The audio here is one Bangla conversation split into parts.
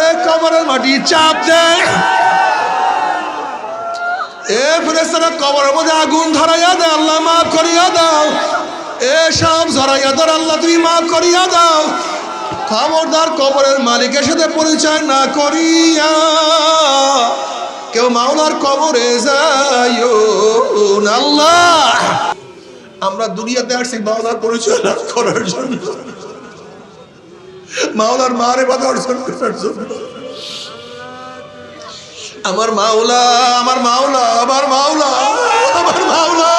এ কবরের মাটি চাপ দে, এ ফেরেশতারা কবরের মধ্যে আগুন ধরাইয়া দে, আল্লাহ মাফ করিয়া দাও, এ সব ধরাইয়া ধর, আল্লাহ তুমি মাফ করিয়া দাও। খবরদার কবরের মালিকের সাথে পরিচয় না করিয়া কেউ মাওলার কবরে যাইও না। আল্লাহ, আমরা দুনিয়াতে আসছি মাওলার পরিচয় লাভ করার জন্য, মাওলার মারিফাত অর্জন করার জন্য। আমার মাওলা, আমার মাওলা, আমার মাওলা, আমার মাওলা,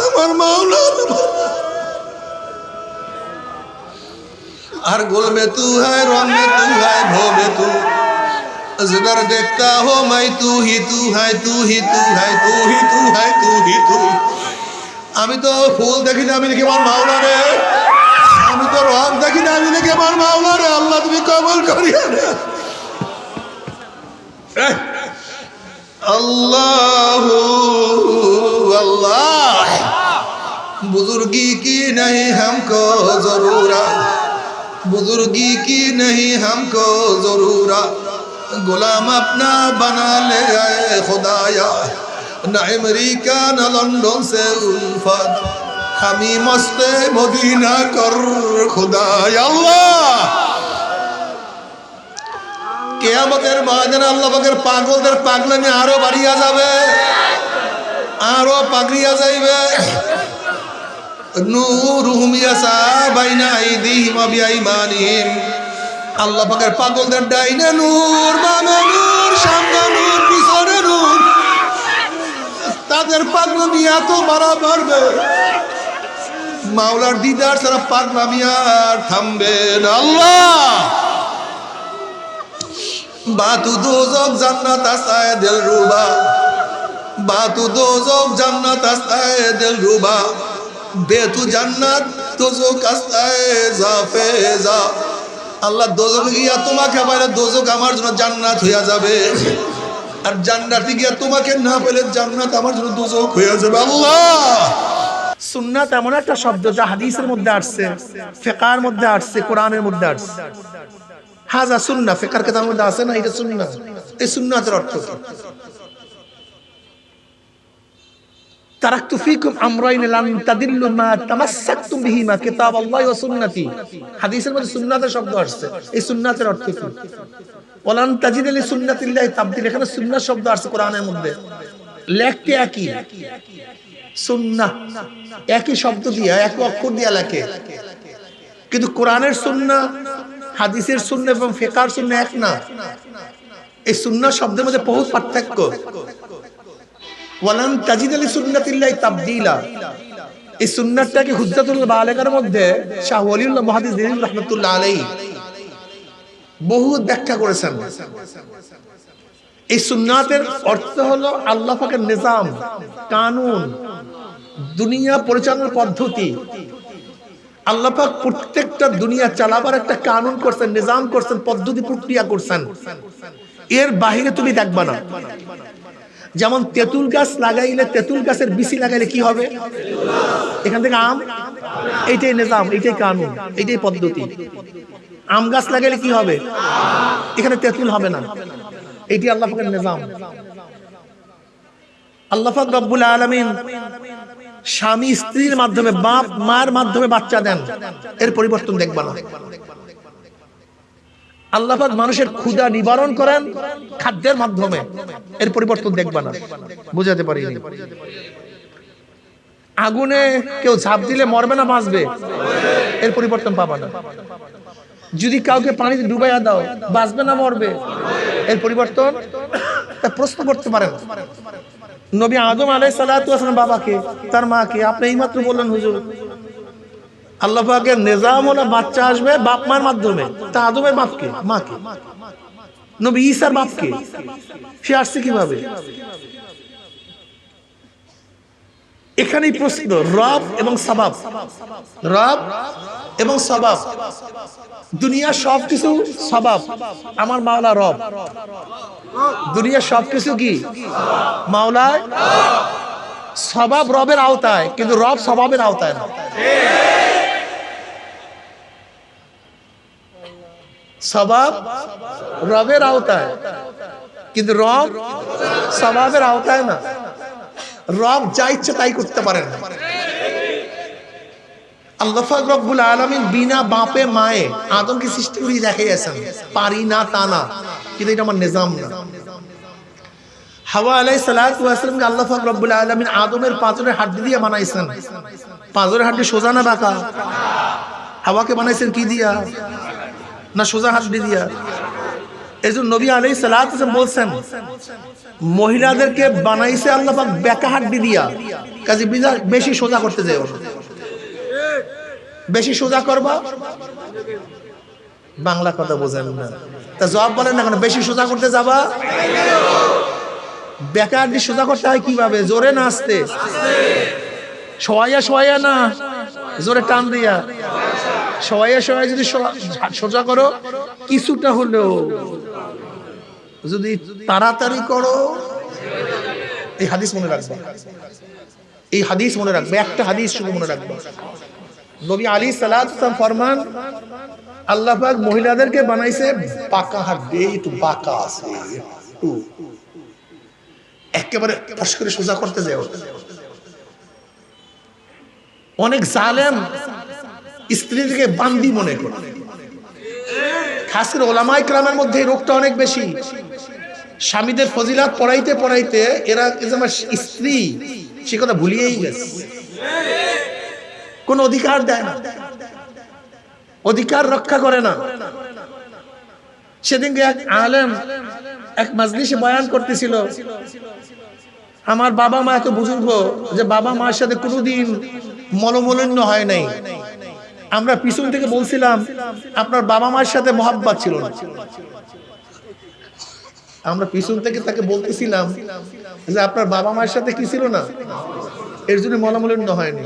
আমার মাওলা। हर गुल में तू है, रंग में तू है, भो में तू, जिधर देखता हो मैं तू ही तू है, तू ही तू है, तू ही तू है, तू ही तू। আমি তো ফুল দেখি না, আমি দেখি আমার মাওলা রে। আমি তো রং দেখি না, আমি দেখি আমার মাওলা রে। আল্লাহ তুমি কবুল করিয়া রে। अल्लाह अल्लाह, बुजुर्गी की नहीं हमको जरूरत, बुजुर्गी की नहीं हमको जरूरत, गुलाम अपना बना ले आए खुदाया, न अमेरिका न लंदन से उल्फत, हमी मस्ते मदीना कर खुदाया। अल्लाह, কিয়ামতের ময়দানে আল্লাহ পাকের পাগলদের পাগলামি আরো বাড়িয়া যাবে, আরো পাগড়িয়া যাইবে। নূরুহুম ইয়াসা বাইনা আইদিহিম ওয়া বিআইমানিহিম, আল্লাহ পাকের পাগলদের ডাইনে নূর, বামে নূর, সামনে নূর, পিছনে নূর। তাদের পাগলামি এত বাড়বে, মাওলার দিদার ছাড়া পাগলামি আর থামবে না। আল্লাহ, बातु दोजख जन्नत आस्ताए दिलरुबा, बातु दोजख जन्नत आस्ताए दिलरुबा, बेतु जन्नत दोजख आस्ताए जाफेजा। আল্লাহ দোজখে গিয়া তোমাকে পাইলে দোজখ আমার জন্য জান্নাত হইয়া যাবে, আর জান্নাতে গিয়া তোমাকে না পেলে জান্নাত আমার জন্য দোজখ হইয়া যাবে। আল্লাহ, সুন্নাত এমন একটা শব্দ যা হাদিসের মধ্যে আসছে, ফিকহের মধ্যে আসছে, কোরআনের মধ্যে আসছে। হাজা সুন্নাহ, ফিকহের কিতাবের মধ্যে আছে না, এটা সুন্নাহ। এই সুন্নাতের অর্থ কি? তারাকতু ফিকুম আমরাইন লান তাদিল্লু মা তামাসসাকতুম বিহিমা কিতাবাল্লাহি ওয়া সুন্নতি। হাদিসের মধ্যে সুন্নাতের শব্দ আসছে, এই সুন্নাতের অর্থ কি? ওয়ালান তাজিদা লি সুন্নাতিল্লাহি তাবদীল, এখানে সুন্নাহ শব্দ আসছে কোরআনের মধ্যে, লেখতে একই সুন্নাহ, একই শব্দ দিয়ে, এক অক্ষর দিয়ে লেখে, কিন্তু কোরআনের সুন্নাহ, হাদিসের সুন্নাহ এবং ফিকহের সুন্নাহ এক না। এই সুন্নাহ শব্দের মধ্যে বহুত পার্থক্য। ওয়ালান তাজিদা লি সুন্নাতিল্লাহি তাবদীলা, এই সুন্নাহটাকে হুজ্জাতুল বালিগার মধ্যে শাহ ওয়ালিউল্লাহ মুহাদ্দিস দিন রাহমাতুল্লাহ আলাইহি বহুত ব্যাখ্যা করেছেন। এই সুন্নাতের অর্থ হলো আল্লাহ পাকের নিজাম, কানুন, দুনিয়া পরিচালনার পদ্ধতি। আল্লাহ পাক প্রত্যেকটা দুনিয়া চালাবার একটা কানুন করছেন, নিজাম করছেন, পদ্ধতি প্রক্রিয়া করছেন। এর বাহিরে তুমি দেখবা না। যেমন তেঁতুল গাছ লাগাইলে, তেঁতুল গাছের বিচি লাগাইলে কি হবে? এখান থেকে আম, এইটাই নিজাম, এইটাই কানুন, এইটাই পদ্ধতি। আম গাছ লাগাইলে কি হবে? এখানে তেঁতুল হবে না, এইটি আল্লাহ পাকের নিজাম। আল্লাহ পাক রব্বুল আলামিন স্বামী স্ত্রীর মাধ্যমে, বাপ মার মাধ্যমে বাচ্চা দেন, এর পরিবর্তন দেখবা না। আল্লাহ পাক মানুষের ক্ষুধা নিবারণ করেন খাদ্যের মাধ্যমে, এর পরিবর্তন দেখবা না। বুঝাতে পারিনি? আগুনে কেউ ঝাঁপ দিলে মরবে না বাঁচবে? এর পরিবর্তন পাবা না। যদি কাউকে পানিতে ডুবাইয়া দাও, বাঁচবে না মরবে? এর পরিবর্তন প্রশ্ন করতে পারেন। নবী আদম আলাইহিস সালাতু ওয়াস সালাম বাবাকে, তার মাকে, আপনি এইমাত্র বললেন হুজুর আল্লাহ পাকের নিজাম হলো বাচ্চা আসবে বাপ মার মাধ্যমে। তা আদমের বাপকে, মাকে, নবী ঈসার বাপকে, সে আসছে কিভাবে? এখানেই প্রশ্ন, রব এবং সাবাব, রব এবং সাবাব। দুনিয়া সবকিছু সাবাব, আমার মাওলা রব। দুনিয়া সবকিছু কি? মাওলা সাবাব রবের আওতায়, কিন্তু রব সাবাবের আওতায় না। সওয়াব রবের আওতায়, কিন্তু রব সওয়াবের আওতায় না। রব যা ইচ্ছে তাই করতে পারেন না। আল্লাহ পাক রব্বুল আলামিন বিনা বাপে মায়ে আদমকে সৃষ্টি করে দেখাইয়াছেন, পারি না তা না, কিন্তু এটা আমার নিজাম না। হাওয়া আলাইহিস সালাতু ওয়াস সালামকে আল্লাহ পাক রব্বুল আলামিন আদমের পাঁজরের হাড্ডি দিয়ে বানাইছেন। পাঁজরের হাড্ডি সোজা না বাঁকা? হাওয়াকে বানাইছেন কি দিয়া? না সোজা হাড্ডি দিয়া। এজন্য নবী আলাইহিস সালাতু ওয়াস সালাম বলছেন, মহিলাদেরকে বানাইছে আল্লাহ পাক বেঁকা হাড্ডি দিয়া, কাজে বেশি সোজা করতে যাও না। বেশি সোজা করবা, বাংলা কথা বোঝেন না, তা জবাব বলেন না কেন? বেশি সোজা করতে যাবা, বেঁকা হাড্ডি সোজা করতে হয় কিভাবে? জোরে না আস্তে? শোয়াইয়া না, জোরে টান দিয়া। শোয়াইয়া যদি সোজা করো কিছুটা হলেও, যদি তাড়াতাড়ি করো, এই হাদিস মনে রাখবা, এই হাদিস মনে রাখবে, একটা হাদিস শুধু মনে রাখবা। নবী আলাইহিস সালাতু ওয়াস সালাম ফরমান, আল্লাহ পাক মহিলাদেরকে বানাইছে পাকা হাড্ডি, একটু বাঁকা আছে, একটু একেবারে ফস করে সোজা করতে যাও। অনেক জালেম স্ত্রীকে বান্দি মনে করে, খাস করে ওলামায়ে কেরামের মধ্যে এই রোগটা অনেক বেশি। স্বামীদের ফজিলাত পড়াইতে পড়াইতে এরা আমার স্ত্রী সে কথা ভুলিয়েই গেছে, কোন অধিকার দেয় না, অধিকার রক্ষা করে না। সেদিনকে এক আলেম এক মাজলিসে বয়ান করতেছিল, আমার বাবা মা এত বুজুর্গ যে বাবা মার সাথে কোনোদিন মনোমালিন্য হয় নাই। আমরা পিছন থেকে বলছিলাম আপনার বাবা মার সাথে মহাব্বত ছিল না। আমরা পিছন থেকে তাকে বলতেছিলাম যে আপনার বাবা মার সাথে কি ছিল না, এর জন্য মনোমালিন্য হয়নি।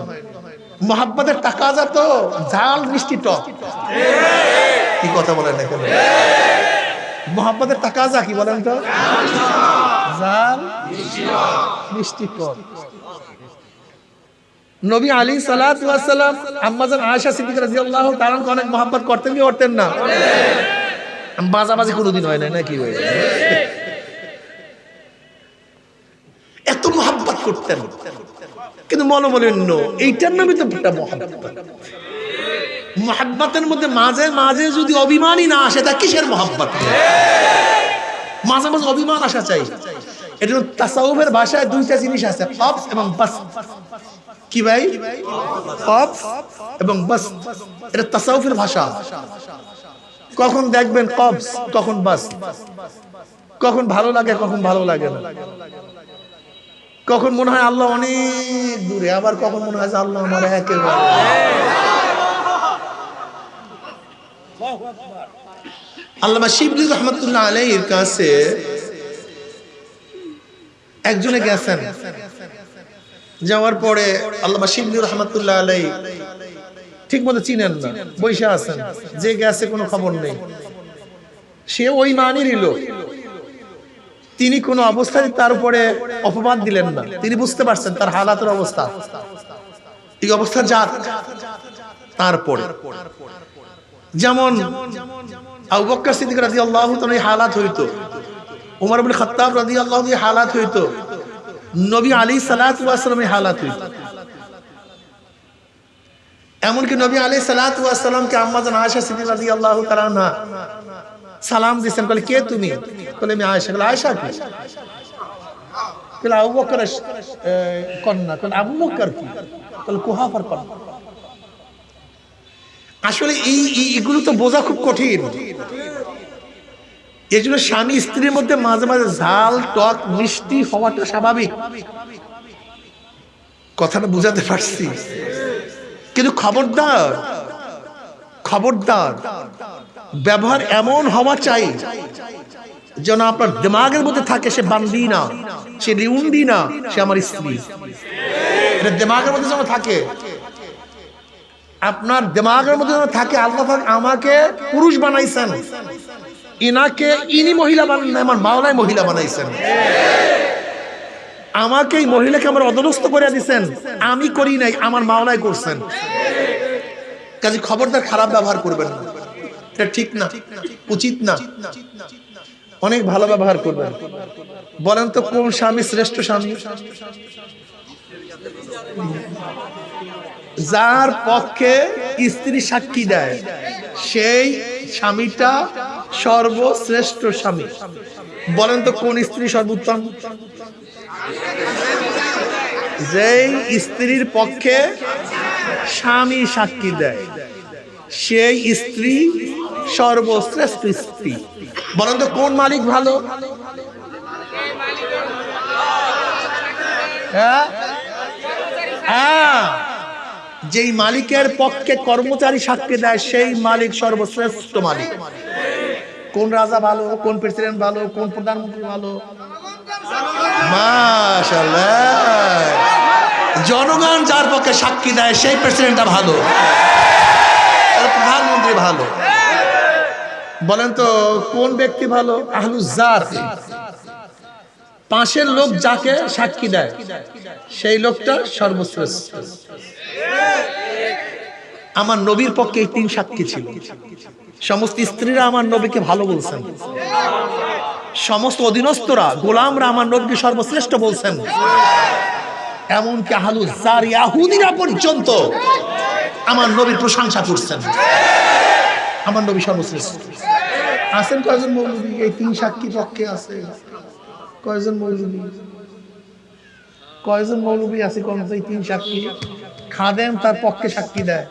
মহাব্বতের তাকাজা তো ঝাল মিষ্টি টক, কি কথা বলেন না কেন? মহাব্বতের তাকাজা কি বলেন তো? ঝাল মিষ্টি টক। নবী আলাইহিস সালাতু ওয়াস সালাম আম্মা জান আয়েশা সিদ্দিকা রাদিয়াল্লাহু তাআলা অনেক মহব্বত করতেন কি করতেন না? বাজাবাজি কোনোদিন হয় না, নাকি হয়? এত মহব্বত করতেন, কিন্তু মনোমালিন্য, এইটার নামই তো একটা মহব্বত। মহব্বতের মধ্যে মাঝে মাঝে যদি অভিমানই না আসে, তা কিসের মহব্বত? মাঝে মাঝে অভিমান আসা চাই। এটা তাসাউফের ভাষায় দুইটা জিনিস আছে, কবজ এবং বাসত। কি ভাই? কবজ এবং বাসত, এটা তাসাউফের ভাষা। কখন দেখবেন কবজ, কখন বাসত, কখন ভালো লাগে, কখন ভালো লাগে না, কখন মনে হয় আল্লাহ অনেক দূরে, আবার কখন মনে হয় আল্লাহ আমার একেবারে। আল্লামা শিবলি রহমাতুল্লাহ আলাইহির কাছে একজনে গেছেন, যাওয়ার পরে আল্লামা শিবলি রহমাতুল্লাহ আলাইহি ঠিক মতো চিনেন না, বসে আছেন, যে গেছে কোনো খবর নেই। সে ওই মানেরই লোক, তিনি কোনো অবস্থায় তার উপরে অপবাদ দিলেন না। তিনি বুঝতে পারছেন তার হালাতের অবস্থা, এই অবস্থা যাক। তারপরে যেমন আবু বকর সিদ্দিক রাদিয়াল্লাহু তাআলা এই হালাত হইতো, ওমর ইবনে খাত্তাব রাদিয়াল্লাহু এই হালাত হইতো, নবী আলাইহিস সালাতু ওয়াস সালাম এই হালাত হইতো। এমনকি নবী আলাইহিস সালাতু ওয়াস সালামকে আম্মা জান আয়েশা সিদ্দিকা রাদিয়াল্লাহু তাআলা আনহা সালাম দিয়েছেন, বলে কে তুমি? বলে আমি আয়েশা। বলে আয়েশা কি? বলে আবু বকরের কন্যা। বলে আবু বকর কি? বলে কুহাফার কন্যা। আসলে এইগুলো তো বোঝা খুব কঠিন। এই জন্য স্বামী স্ত্রীর মধ্যে মাঝে মাঝে ঝাল টক মিষ্টি হওয়াটা স্বাভাবিক। কথাটা বুঝাতে পারছি? কিন্তু খবরদার, খবরদার, ব্যবহার এমন হওয়া চাই যেন আপনার দিমাগের মধ্যে থাকে সে বান্দি না, সে রিউন্ডি না, সে আমার স্ত্রী। এটা দিমাগের মধ্যে যেন থাকে, আপনার দিমাগের মধ্যে যেন থাকে আল্লাহ পাক আমাকে পুরুষ বানাইছেন, ইনাকে ইনি মহিলা বানান, আমার মাওলাই মহিলা বানাইছেন। আমাকে এই মহিলাকে আমার অধস্তন করে দিয়েছেন, আমি করি নাই, আমার মাওলাই করছেন। কাজে খবরদার খারাপ ব্যবহার করবেন না। এটা ঠিক না, উচিত না। অনেক ভালো ব্যবহার করবেন। বলেন তো কোন স্বামী শ্রেষ্ঠ স্বামী? যার পক্ষে স্ত্রী সাক্ষী দেয় সেই স্বামীটা সর্বশ্রেষ্ঠ স্বামী। বলেন তো কোন স্ত্রী সর্বোত্তম? যেই স্ত্রীর পক্ষে স্বামী সাক্ষী দেয় সেই স্ত্রী সর্বশ্রেষ্ঠ স্ত্রী। বলেন তো কোন মালিক ভালো? হ্যাঁ, যেই মালিকের পক্ষে কর্মচারী সাক্ষী দেয় সেই মালিক সর্বশ্রেষ্ঠ মালিক। কোন রাজা ভালো, কোন প্রেসিডেন্ট ভালো, কোন প্রধানমন্ত্রী ভালো? মাশাআল্লাহ, জনগণ যার পক্ষে সাক্ষী দেয় সেই প্রেসিডেন্টটা ভালো, প্রধানমন্ত্রী ভালো। বলেন তো কোন ব্যক্তি ভালো? আহলুজ্জার, পাশের লোক যাকে সাক্ষী দেয় সেই লোকটা সর্বশ্রেষ্ঠ। আমার নবীর পক্ষে এই 3 সাক্ষী ছিল। সমস্ত স্ত্রীরা আমার নবীকে ভালো বলছেন, সমস্ত অধীনস্থরা গোলামরা আমার নবীকে সর্বশ্রেষ্ঠ বলছেন, এমনকি আহলুজ্জার ইহুদিরা পর্যন্ত আমার নবীর প্রশংসা করছেন। আমার নবী সর্বশ্রেষ্ঠ। আছেন কয়জন মৌলবী এই 3 সাক্ষী পক্ষে? আছে কয়জন মৌলবী? কয়জন মৌলবী আছে কোন এই 3 সাক্ষী? খাদেম তার পক্ষে সাক্ষী দেয়,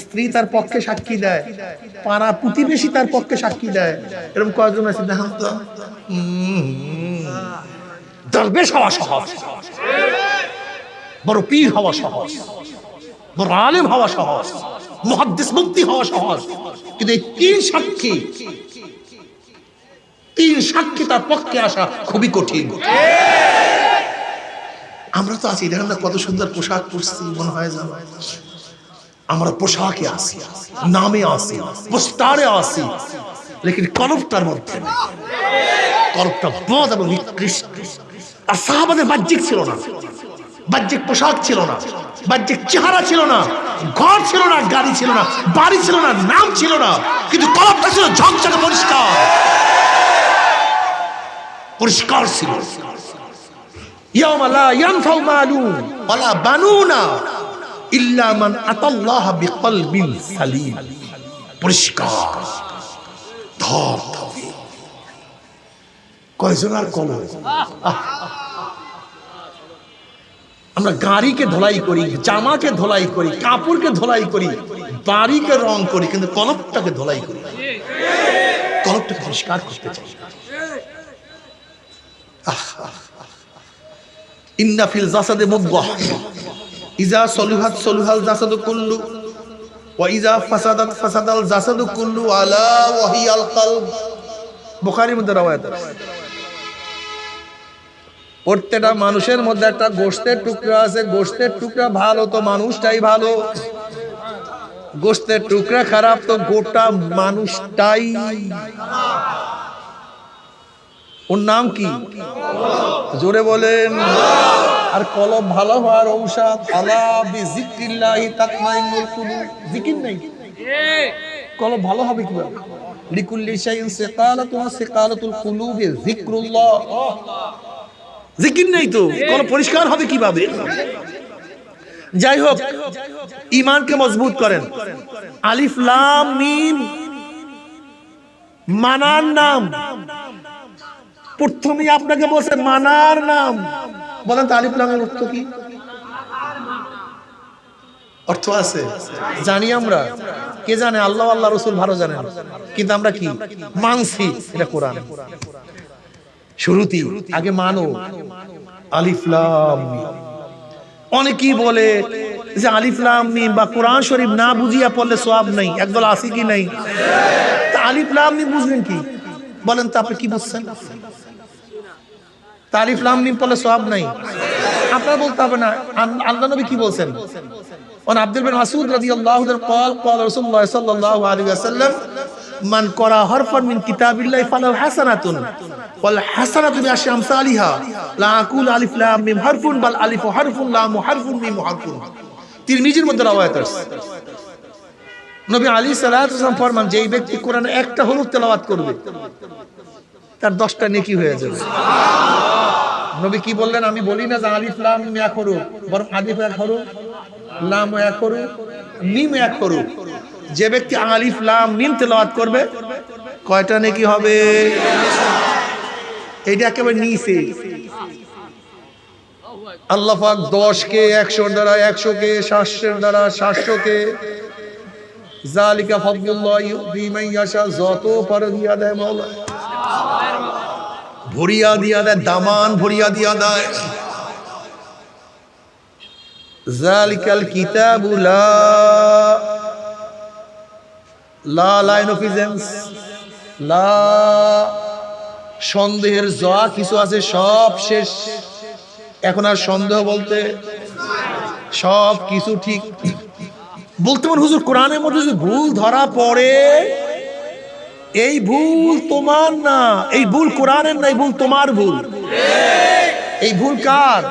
স্ত্রী তার পক্ষে সাক্ষী দেয়, পাড়া প্রতিবেশী তার পক্ষে সাক্ষী দেয়। এরকম কয়জন আছে দেখেন তো? দরবেশ হওয়া সহজ, বড় পীর হওয়া সহজ, বড় আলেম হওয়া সহজ, মুহাদ্দিস মুফতি হওয়া সহজ, কিন্তু এই 3 সাক্ষী, 3 সাক্ষী তার পক্ষে আসা খুবই কঠিন। আমরা তো আছি, দেখেন না কত সুন্দর পোশাক পরছি, মনে হয় যেন আমরা পোশাকে আছি, নামে আছি, পোস্টারে আছি, লেকিন কলবটার মধ্যে নেই। কলবটা বদ এবং নিকৃষ্ট। আর সাহাবাদের বাহ্যিক ছিল না, বাহ্যিক পোশাক ছিল না, বাহ্যিক চেহারা ছিল না, ঘর ছিল না, গাড়ি ছিল না, বাড়ি ছিল না, নাম ছিল না, কিন্তু কলবটা ছিল ঝকঝকে পরিষ্কার, পরিষ্কার ছিল। ইয়াউমা লা ইয়ানফাউ মালুন ওয়ালা বানুনা ইল্লা মান আতাল্লাহ বিকলবিন সালিম। পরিষ্কার ধবধবে। কয়জন আর কলম? আমরা গাড়িকে ধোলাই করি, জামাকে ধোলাই করি, কাপড়কে ধোলাই করি, বাড়িকে রং করি, কিন্তু কলবটাকে ধোলাই করি, কলবটাকে পরিষ্কার করতে চাই। ইন্না ফিল জাসাদি মুদগাহ ইজা সলুহাত সলুহাল জাসাদু কুল্লু ওয়া ইজা ফাসাদাত ফাসাদাল জাসাদু কুল্লু আলা ওয়া হিয়াল কলব। বুখারীর মধ্যে রওয়ায়াত। প্রত্যেকটা মানুষের মধ্যে একটা গোশতের টুকরা আছে, গোশতের টুকরা ভালো তো মানুষটাই ভালো, গোশতের টুকরা খারাপ তো গোটা মানুষটাই। ওর নাম কি? জোরে বলেন। আর কলব ভালো হওয়ার ঔষধ, আলা বিযিকরিল্লাহি তাতমাইন্নুল কুলুব। জিকির নেই, কলব ভালো হবে কিভাবে? লিকুল্লি শাইইন সিকালাতুন সিকালাতুল কুলুবি যিকরুল্লাহ। জিকির নেই তো কলব পরিষ্কার হবে কিভাবে? যাই হোক, ঈমানকে মজবুত করেন। আলিফ লাম মিম মানার নাম। প্রথমেই আপনাকে বলছে মানার নাম। বলেন তো আলিফ লামের অর্থ কি? অর্থ আছে জানি আমরা, কে জানে? আল্লাহ আল্লাহ রাসূল ভালো জানেন, কিন্তু আমরা কি মানছি? এটা কোরআন। শুরুতেই আগে মানো আলিফ লাম মিম। অনেকেই বলে যে আলিফ লাম মিম বা কোরআন শরীফ না বুঝিয়া পড়লে সওয়াব নাই। একদল আছে কি নাই? তা আলিফ লাম মিম বুঝবেন কি? বলেন তো আপনি কি বুঝছেন? আলিফ লাম মিম পড়লে সওয়াব নাই, আপনারা বলতে হবে না। আল্লাহ নবী কি বলছেন? ওয়ান আব্দুল বিন মাসউদ রাদিয়াল্লাহু আনহু قال قال رسول الله صلى الله عليه وسلم من قرأ حرفا من كتاب الله فله حسنة والحسنة بعشر أمثالها لا أقول ألف لام ميم حرف بل ألف حرف لام حرف ميم حرف। তিরমিজির মধ্যে রওয়ায়াত আছে নবী আলাইহিস সালাম ফরমান যে এই ব্যক্তি কোরআনে একটা হরফ তেলাওয়াত করবে তার 10টা নেকি হয়ে যাবে। নবী কি বললেন? আমি বলি না যে আলিফ লাম মিম এক হরফ, বরং আলিফ এক হরফ, লাম এক হরফ, মিম এক হরফ। যে ব্যক্তি আলিফ লাম মিম তেলাওয়াত করবে কয়টা নেকি হবে? এইটা একেবারে নিচে। আল্লাহ পাক 10 কে 100 দ্বারা 100 কে 700 দ্বারা 700 কে জালিকা ফাদলুল্লাহ ইউতি মান ইয়াশা, যত পারে দিয়া দেয় মাওলা, ভরিয়া দিয়া দেয়, দামান ভরিয়া দিয়া দেয়। জালিকাল কিতাবু লা লাইনোফিজেন্স, লা সন্দেহের যা কিছু আছে সব শেষ। এখন আর সন্দেহ বলতে সব কিছু ঠিক। বলতে পারেন হুজুর কোরআনের মধ্যে যদি ভুল ধরা পড়ে, এই ভুল তোমার না, এই ভুল কোরআনের না, এই ভুল তোমার ভুল। এই ভুল কার?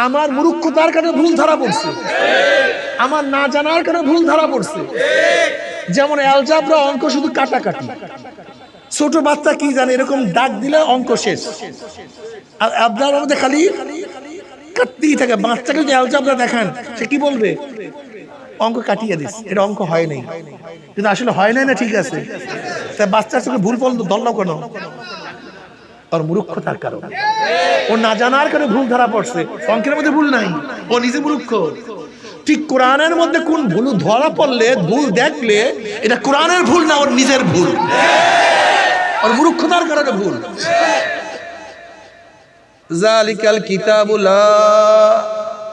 আমার মূর্খতার কারণে ভুল ধরা পড়ছে, আমার না জানার কারণে ভুল ধরা পড়ছে। যেমন অ্যালজাবরা অঙ্ক শুধু কাটাকাটি, ছোট বাচ্চা কি জানে এরকম দাগ দিলে অঙ্ক শেষ। আর অ্যালজাবরার মধ্যে খালি কাটতেই থাকে। বাচ্চাকে যদি অ্যালজাবরা দেখান সে কি বলবে? অঙ্ক কাটিয়ে দিস, এটা অঙ্ক হয় নাই। কিন্তু আসলে হয় নাই না, ঠিক আছে, তাই বাচ্চার চোখে ভুল বলতো ধরল কেন? ওর মূর্খতার কারণে, ও না জানার কারণে ভুল ধরা পড়ছে। অঙ্কের মধ্যে ভুল নাই, ও নিজে মূর্খ। ঠিক কোরআনের মধ্যে কোন ভুল ধরা পড়লে, ভুল দেখলে এটা কোরআনের ভুল না, ওর নিজের ভুল, ওর মূর্খতার কারণে ভুল। জালিকাল কিতাবু লা,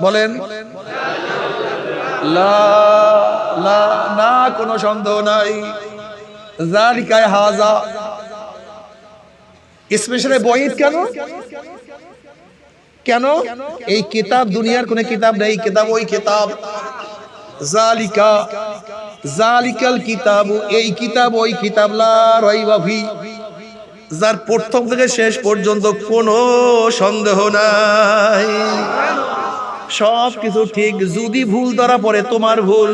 বলেন লা লা, না কোনো সন্দেহ নাই। জালিকায় হাজা, স্পেশালি বইত কেন? কেন? এই কিতাব দুনিয়ার কোন কিতাব নেই, কিতাব ওই কিতাব। জালিকা, জালিকাল কিতাবু, এই কিতাব ওই কিতাব, লা রাইবা ফি, যার প্রথম থেকে শেষ পর্যন্ত কোনো সন্দেহ নাই, সব কিছু ঠিক। যদি ভুল ধরা পড়ে তোমার ভুল,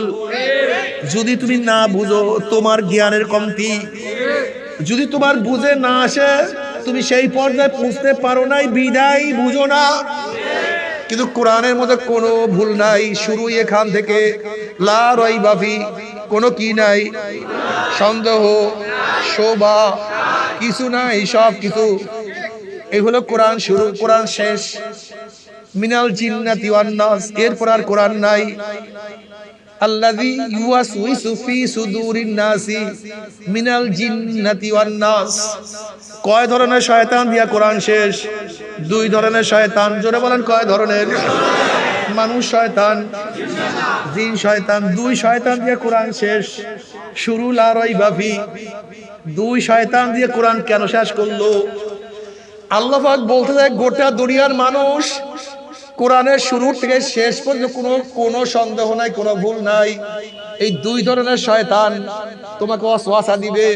যদি তুমি না বুঝো তোমার জ্ঞানের কমতি, যদি তোমার বুঝে না আসে তুমি সেই পর্যায়ে পৌঁছতে পারো নাই বিদায় বুঝো না। কিন্তু কোরআনের মধ্যে কোনো ভুল নাই, শুরু এখান থেকে লা রাইবা ফি, কোনো কি নাই, সন্দেহ শোভা কিছু নাই, সব কিছু। এই হলো কোরআন শুরু, কোরআন শেষ। মিনাল জিন্নাতি ওয়ান নাস, এরপর আর কোরআন নাই। আল্লাযী ইউওয়াসউইসু ফি সুদুরিন নাসি মিনাল জিন্নাতি ওয়ান নাস। কয় ধরনের শয়তান দিয়া কোরআন শেষ? 2 ধরনের শয়তান। জোরে বলেন কয় ধরনের? মানুষ শয়তান, জিন শয়তান। 2 শয়তান দিয়ে কোরআন শেষ। শুরু লা রাইবা ফি। 2 শয়তান দিয়ে কোরআন কেন শেষ করলো? আল্লাহ পাক বলতে যায় গোটা দুনিয়ার মানুষ কোরআনের শুরু থেকে শেষ পর্যন্ত কোনো সন্দেহ নাই, কোনো ভুল নাই। এই 2 ধরনের শয়তান তোমাকে ওয়াসওয়াসা দিবে,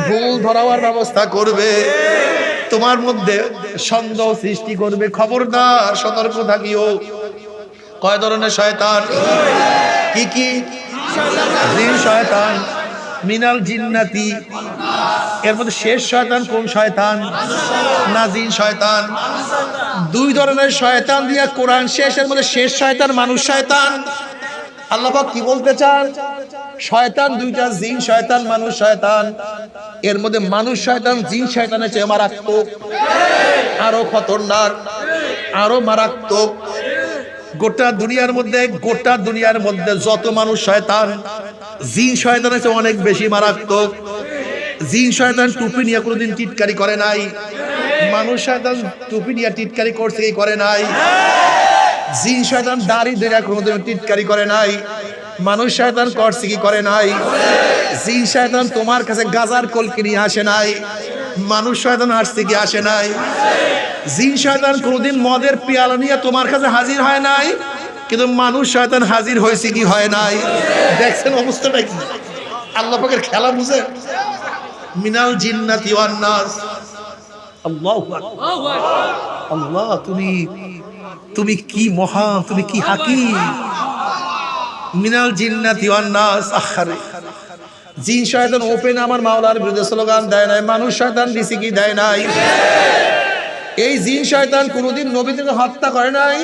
ভুল ধরাবার ব্যবস্থা করবে, তোমার মধ্যে সন্দেহ সৃষ্টি করবে। খবরদার, সতর্ক থাকিও। কয় ধরনের শয়তান? কি কি? জিন শয়তান, মিনাল জিন্নাতি। এর মধ্যে শেষ শয়তান কোন শয়তান? না জিন শয়তান। 2 ধরনের শয়তান দিয়া কোরআন শেষ। এর মধ্যে শেষ শয়তান মানুষ শয়তান। আল্লাহ পাক কি বলতে চান? শয়তান 2টা, জিন শয়তান, মানুষ শয়তান। এর মধ্যে মানুষ শয়তান জিন শয়তানের চেয়ে মারাত্মক, আরো খতরনাক, আরো মারাত্মক। গোটা দুনিয়ার মধ্যে যত মানুষ শয়তান, জিন শয়তানের চেয়ে অনেক বেশি মারাত্মক। জিন শয়তান টুপি নিয়ে কোনোদিন টিটকারি করে নাই, মানুষ শয়তান টুপি নিয়ে টিটকারি করছে কি করে নাই। জিন শয়তান দাড়ি ধরে কোনোদিন টিটকারি করে নাই, মানুষ শয়তান করছে কি করে নাই। জিন শয়তান তোমার কাছে গাজার কলকি নিয়ে আসে নাই, মানুষ শয়তান আসছে কি আসে নাই। জিন শয়তান কোনোদিন মদের পিয়ালা নিয়ে তোমার কাছে হাজির হয় নাই, কিন্তু মানুষ শয়তান হাজির হয়েছে কি হয় নাই। দেখছেন অবস্থাটা কি? আল্লাহ পাকের খেলা বুঝে। মিনাল জিন্নাতি ওয়ান নাস। আল্লাহু আকবার। আল্লাহ, তুমি কি মহান, তুমি কি হাকিম। মিনাল জিন্নাতি ওয়ান নাস। আখারে জিন শয়তান ওপেন আমার মাওলার বিরুদ্ধে স্লোগান দেয় নাই, মানুষ শয়তান দিছে কি দেয় নাই? এই জিন শয়তান কোনোদিন নবীদেরকে হত্যা করে নাই,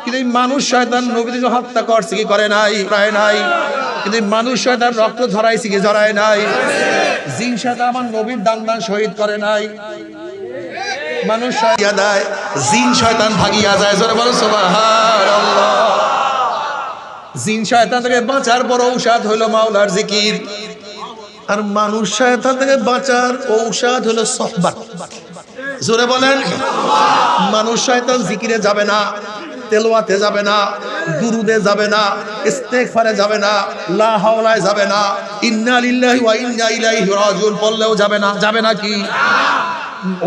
কিন্তু এই মানুষ শয়তান নবীদেরকে হত্যা করছে কি করে নাই? প্রায় নাই। কিন্তু এই মানুষ শয়তান রক্ত ঝরাইছে কি ঝরায় নাই? জিন শয়তান আমার নবীর দান শহীদ করে নাই, মানুষ শয়তান দেয়, জিন শয়তান ভাগিয়া যায়। জোরে বলো সুবহানাল্লাহ। জিন শয়তান থেকে বাঁচার বড় ঔষধ হলো মাওলার জিকির, আর মানুষ শয়তান থেকে বাঁচার ঔষধ হলো সোহবত। জোরে বলেন। মানুষ শয়তান জিকিরে যাবে না, তেলাওয়াতে যাবে না, দুরুদে যাবে না, ইস্তেগফারে যাবে না, লা হাওলায় যাবে না, ইন্না লিল্লাহি ওয়া ইন্না ইলাইহি রাজিউন পড়লেও যাবে না। যাবে না কি?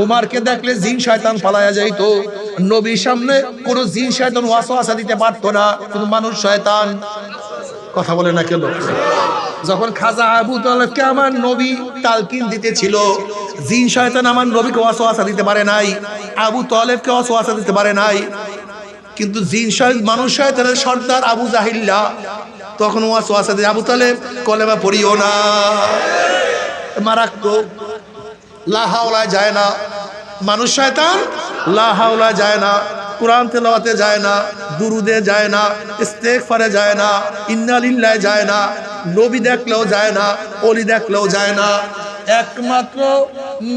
ওমরকে দেখলে জিন শয়তান পালায়া যাইতো, নবীর সামনে কোন জিন শয়তান ওয়াসওয়াসা দিতে পারতো না, কিন্তু মানুষ শয়তান। কথা বলে না কেন? যখন খাজা আবু তালেবকে আমার নবী তালকিন দিতেছিল, জিন শয়তান আমার নবীকে ওয়াসওয়াসা দিতে পারে নাই, আবু তালেবকে ওয়াসওয়াসা দিতে পারে নাই, কিন্তু জিন শয়তান মানুষ শয়তানের সর্দার আবু জাহিল্লা তখন ওয়াসওয়াসা দিয়ে আবু তালেব কলেমা পড়িও না, মারাত্মক। লা হাওলা যায় না, মানুষ শয়তান লা হাওলা যায় না, কুরআন তেলাওয়াতে যায় না, দুরুদে যায় না, ইস্তেগফারে যায় না, ইন্না লিল্লাহি যায় না, নবী দেখলেও যায় না, ওলি দেখলেও যায় না। একমাত্র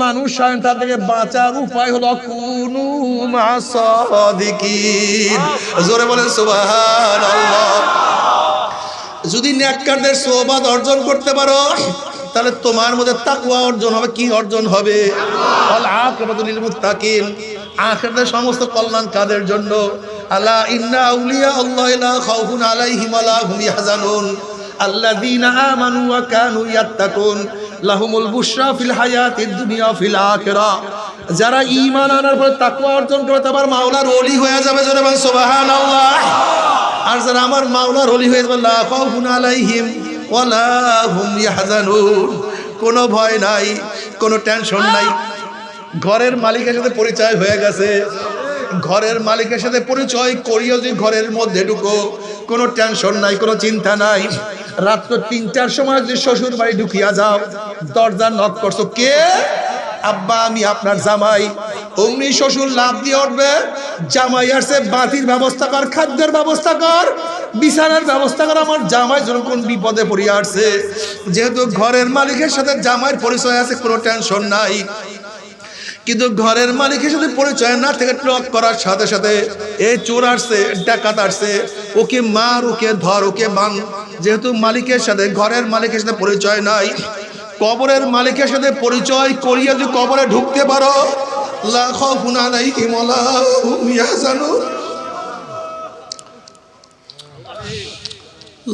মানুষ শয়তান থেকে বাঁচার উপায় হলো কুনু মা'আস সাদিকিন। জোরে বলেন সুবহানাল্লাহ। যদি নেককারদের সোহবত অর্জন করতে পারো, তাহলে তোমার মধ্যে তাকওয়া অর্জন হবে। কি অর্জন হবে? আল আকিবাতু লিল মুত্তাকিন। আখিরাতের সমস্ত কল্যাণ কাদের জন্য? আলা ইন্না আউলিয়া আল্লাহি লা খাউফুন আলাইহিম ওয়া লা হুম ইয়াহজানুন আল্লাযীনা আমানু ওয়া কানু ইয়াত্তাকুন লাহুমুল বুশরা ফিল হায়াতিদ দুনিয়া ফিল আখিরাহ। যারা ঈমান আনার পর তাকওয়া অর্জন করে তারপর মাওলার ওলি হয়ে যাবে। জোরে বলেন সুবহানাল্লাহ। আর যারা আমার মাওলার ওলি হয়ে যাবে, লা খাউফুন আলাইহিম ওয়ালা হুম ইয়াহজানুন, কোনো ভয় নাই, কোনো টেনশন নাই। ঘরের মালিকের সাথে পরিচয় হয়ে গেছে, ঘরের মালিকের সাথে পরিচয় করিও যে ঘরের মধ্যে ঢুকো, কোনো টেনশন নাই, কোনো চিন্তা নাই। রাত্র 3টার সময় যদি শ্বশুর বাড়ি ঢুকিয়া যাও, দরজা নক করছো, কে? আব্বা আমি আপনার জামাই। অমনি শ্বশুর লাভ দিয়ে উঠবে, জামাই আসছে, বাতির ব্যবস্থা কর, খাদ্যের ব্যবস্থা কর, বিছানার ব্যবস্থা কর, আমার জামাই যেন কোন বিপদে পড়িয়া আসছে। যেহেতু ঘরের মালিকের সাথে জামাইয়ের পরিচয় আছে, কোনো টেনশন নাই। কিন্তু ঘরের মালিকের সাথে পরিচয় না থেকে টক করার সাথে সাথে এই চোর আসছে, ডাকাত আসছে, ওকে মার, ওকে ধর, ওকে ভাঙ। যেহেতু মালিকের সাথে, ঘরের মালিকের সাথে পরিচয় নাই, কবরের মালিকের সাথে পরিচয় করিয়ে যদি কবরে ঢুকতে পারো, লা খাউফুন আলাইহিম ওয়া লা হুম ইয়াহজানুন,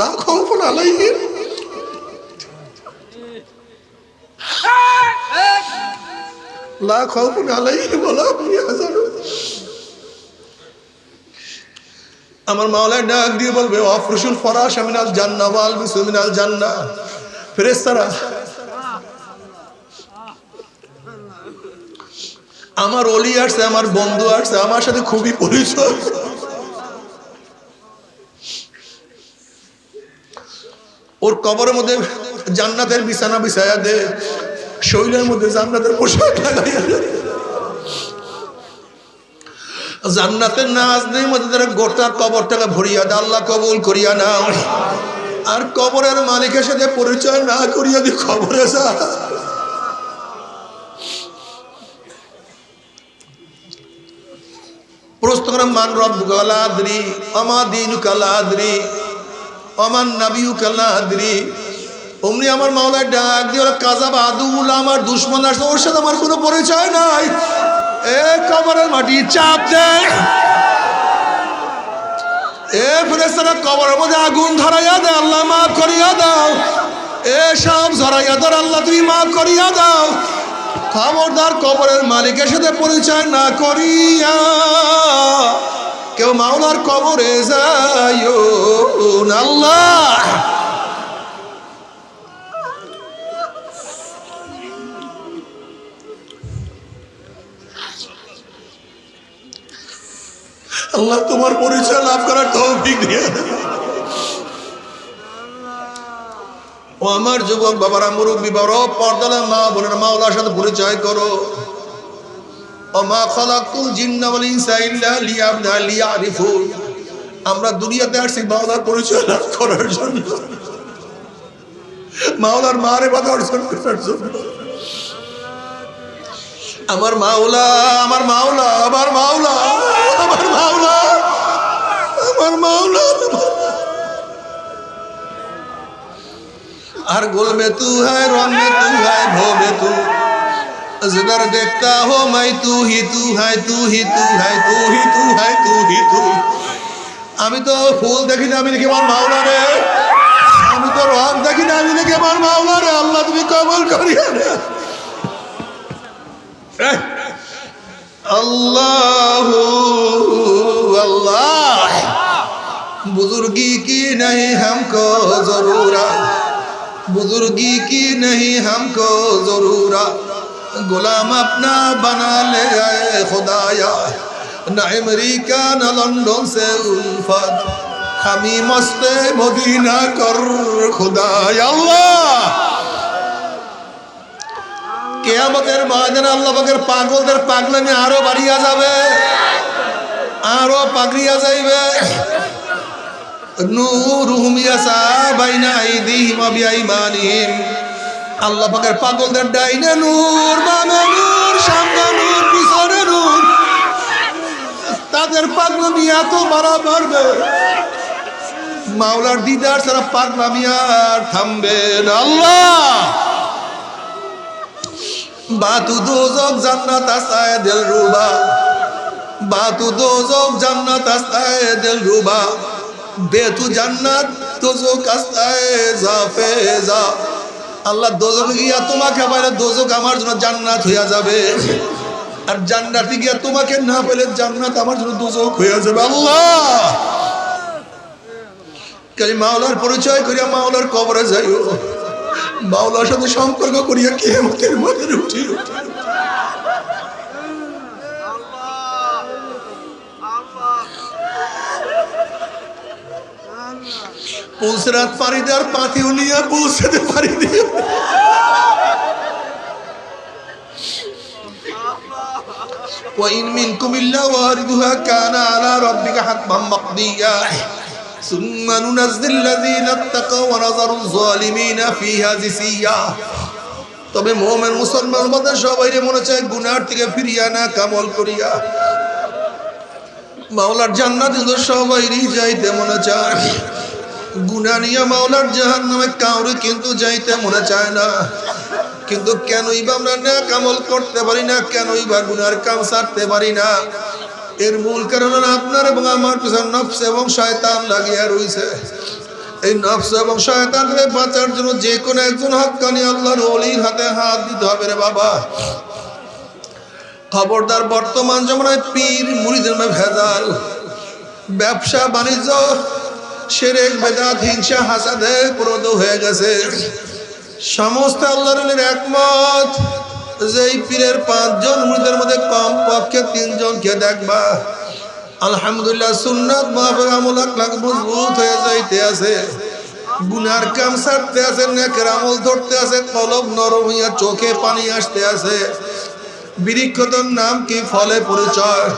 লা খাউফুন আলাইহিম লা খাউফুন আলাইহিম ওয়া লা হুম ইয়াহজানুন। আমার মাওলা ডাক দিয়ে বলবে, ওয়াফরুশুল ফরাশ মিনাল জান্নাহ ওয়াল বিসু মিনাল জান্নাহ। ফেরেশতারা আমার ওলি আসছে, আমার বন্ধু আসছে, আমার সাথে খুবই পরিচয়, ওর কবরের মধ্যে জান্নাতের বিছানা বিছায়া দে, শরীরের মধ্যে জান্নাতের পোশাক লাগাইয়া দে। জান্নাতের নাজদের মধ্যে তারা গোটা কবরটাকে ভরিয়া দে, আল্লাহ কবুল করিয়া নাও। আর কবরের মালিকের সাথে পরিচয় না করিয়া দি কবরে যা। প্রশ্ন করে, মান রব্বুকা লা আদরি আমা দীনুকা লা আদরি আমান নাবিয়ুকা লা আদরি। অমনি আমার মাওলা ডাক দিয়ে, ওরা কাযাবা আদুউল, আমার দুশমন আসছে, ওর সাথে আমার কোনো পরিচয় নাই। এ কবরের মাটি চাপ দে, এ ফেরেশতারা কবরের মধ্যে আগুন ধরাইয়া দে, আল্লাহ মাফ করিয়া দাও। এ সব জড়াইয়া ধর, আল্লাহ তুমি মাফ করিয়া দাও। খবরদার কবরের মালিকের সাথে পরিচয় না করিয়া কেউ মাওলার কবরে যাইও না। আল্লাহ আল্লাহ তোমার পরিচয় লাভ করার তৌফিক দিয়ে দাও। ও আমার যুবক বাবারা, মুরব্বী বড় পর্দালে মা বোনের মাওলার সাথে পরিচয় করো। ওমা খালাকুল জিন্না ওয়াল ইনসা ইল্লা লিয়ারিফুন। আমরা দুনিয়াতে আসছি মাওলার পরিচয় লাভ করার জন্য, মাওলার মারিফত অর্জন করার জন্য। আমার মাওলা, আমার মাওলা, আমার মাওলা, আমার মাওলা, আমার মাওলা। हर गुल में तू है, रंग में तू है, भो में तू, जिधर देखता हो मैं तू ही तू है, तू ही तू है, तू ही तू है, तू ही तू। আমি তো ফুল দেখি না, আমি দেখি আমার মাওলা রে। আমি তো রং দেখি না, আমি দেখি আমার মাওলা রে। আল্লাহ তুমি কবুল করিও না। अल्लाह अल्लाह बुजुर्गी की नहीं हमको जरूरत, बुजुर्गी की नहीं हमको जरूरत, गुलाम अपना बना ले आए खुदाया, न अमेरिका न लंदन से उल्फत, हमी मस्ते मदीना कर खुदाया। अल्लाह কিয়ামতের ময়দানে আল্লাহ পাকের পাগলদের পাগলামি আরো বাড়িয়া যাবে, আরো পাগড়িয়া যাইবে। নূরুহুম ইয়াসা বাইনা আইদিহিম ওয়া বিআইমানিহিম। আল্লাহ পাকের পাগলদের ডাইনে নূর, বামে নূর, সামনে নূর, পিছনে নূর। তাদের পাগলামি এত বাড়া বাড়বে, মাওলার দিদার ছাড়া পাগলামি আর থামবে না। আল্লাহ बातू दोजख जन्नत आस्ताए दिलरुबा, बातू दोजख जन्नत आस्ताए दिलरुबा, बेतू जन्नत दोजख आस्ताए जाफेजा। আল্লাহ দোজখে গিয়া তোমাকে পাইলে দোজখ আমার জন্য জান্নাত হইয়া যাবে, আর জান্নাতে গিয়া তোমাকে না পেলে জান্নাত আমার জন্য দোজখ হইয়া যাবে। আল্লাহ কালি মাওলার পরিচয় করিয়া মাওলার কবরে যাইও, মাওলার সাথে সম্পর্ক করিয়া কিয়ামতের ময়দানে উঠি। পুলসরাত পাড়ি দেওয়ার পাথি উনিয়া পুলসাতে পাড়ি দিয়ে وإن منكم إلا واردها كان على ربك حتما مقضيا ثم ننزل الذين اتقوا ونذر الظالمين فيها جثيا। তবে মুমিন মুসলমান বান্দা সবাই মনে চায় গুনাহ থেকে ফিরিয়া না কামল করিয়া মাওলার জান্নাতে তো সবাই যাইতে মনে চায়, গুনাহ নিয়ে মাওলার জাহান্নামে কাউরে কিন্তু যাইতে মনে চায় না। কিন্তু কেনই বা আমরা না কামল করতে পারি না, কেনই বা গুনার কাম ছাড়তে পারি না? এর মূল কারণ আপনার এবং আমার পিছনে নফস এবং শয়তান লাগিয়া রইছে। এই নফস এবং শয়তান থেকে বাঁচার জন্য যে কোনো একজন হক্কানি আল্লাহর ওলির হাতে হাত দিতে হবে রে বাবা। খবরদার, বর্তমান জমানায় পীর মুরিদের মধ্যে ভেজাল, ব্যবসা বাণিজ্য শিরক বেদাত হিংসা হাসাদে প্রদ হয়ে গেছে। সমস্ত আল্লাহর ওলির একমত যে এই পীরের 5 জন মুরিদের মধ্যে কম পক্ষে 3 জনকে দেখবা আলহামদুলিল্লাহ সুন্নাত মুতাবিক আমল আখলাক মজবুত হয়ে যাইতে আছে, গুনার কাম ছাড়তে আছে, নেকের আমল ধরতে আছে, কলব নরম হইয়া চোখে পানি আসতে আছে। বৃক্ষতর নাম কি, ফলে পরিচয়।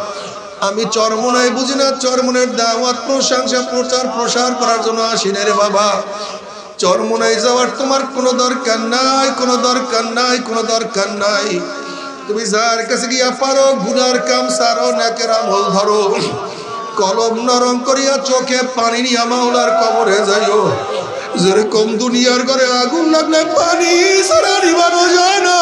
আমি চরমনাই বুঝি না, চরমনের দাওয়াত প্রশংসা প্রচার প্রসার করার জন্য আসি না রে বাবা। চরমনাই যাওয়ার তোমার কোনো দরকার নাই, কোনো দরকার নাই, কোনো দরকার নাই। তুমি যার কাছে গিয়া পারো গুনার কাম সারো, নেকের আমল ধরো, কলম নরম করিয়া চোখে পানি নিয়া মাওলার কবরে যাইও। যেরকম দুনিয়ার ঘরে আগুন লাগলে পানি ছাড়া নিবানো যায় না,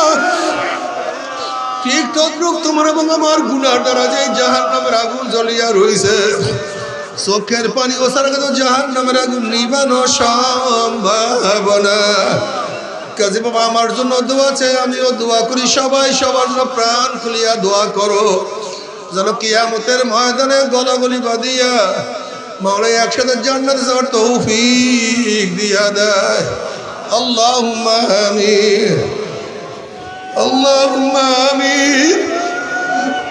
ঠিক তদ্রুপ তোমার এবং আমার গুনার দ্বারা যে জাহান্নামের আগুন জ্বলিয়া রইছে, চোখের পানি ও ছাড়া কিন্তু জাহান্নামের আগুন নিবানো সম্ভব না। কাজে বাবা আমার জন্য দোয়া চাই, আমিও দোয়া করি, সবাই সবার জন্য প্রাণ খুলিয়া দোয়া করো যেন কিয়ামতের ময়দানে গলাগলি বাঁধিয়া মাওলা একসাথে জান্নাতে যাওয়ার তৌফিক দিয়া দেয়। আল্লাহুম্মা আমিন, আল্লাহুম্মা আমিন।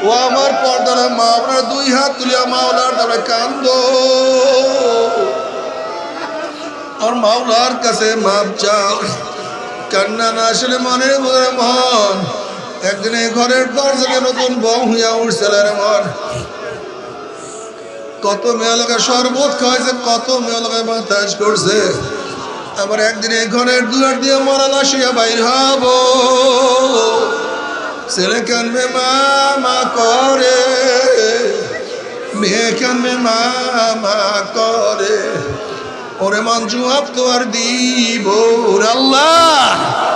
ও আমার পর্দার মা, আপনারা 2 হাত তুলিয়া মাওলার দ্বারা কান্দো। আর মাওলার কাছে মাপ চাও। কান্না না আসলে মনের মনে মন একদিন এই ঘরের দরজাকে নতুন বউ হইয়া উঠছিল রে মন। কত মেয়ে লোকে শরবত খাওয়াইছে, কত মেয়ে লোকে বাতাস করছে। আমার একদিন এই ঘরের দুয়ার দিয়ে মরা লাশিয়া বাইর হব। ছেলে কানবে মা করে, মেয়ে কানবে মা করে। ওরে মঞ্জু আপ তো আর দিব আল্লাহ।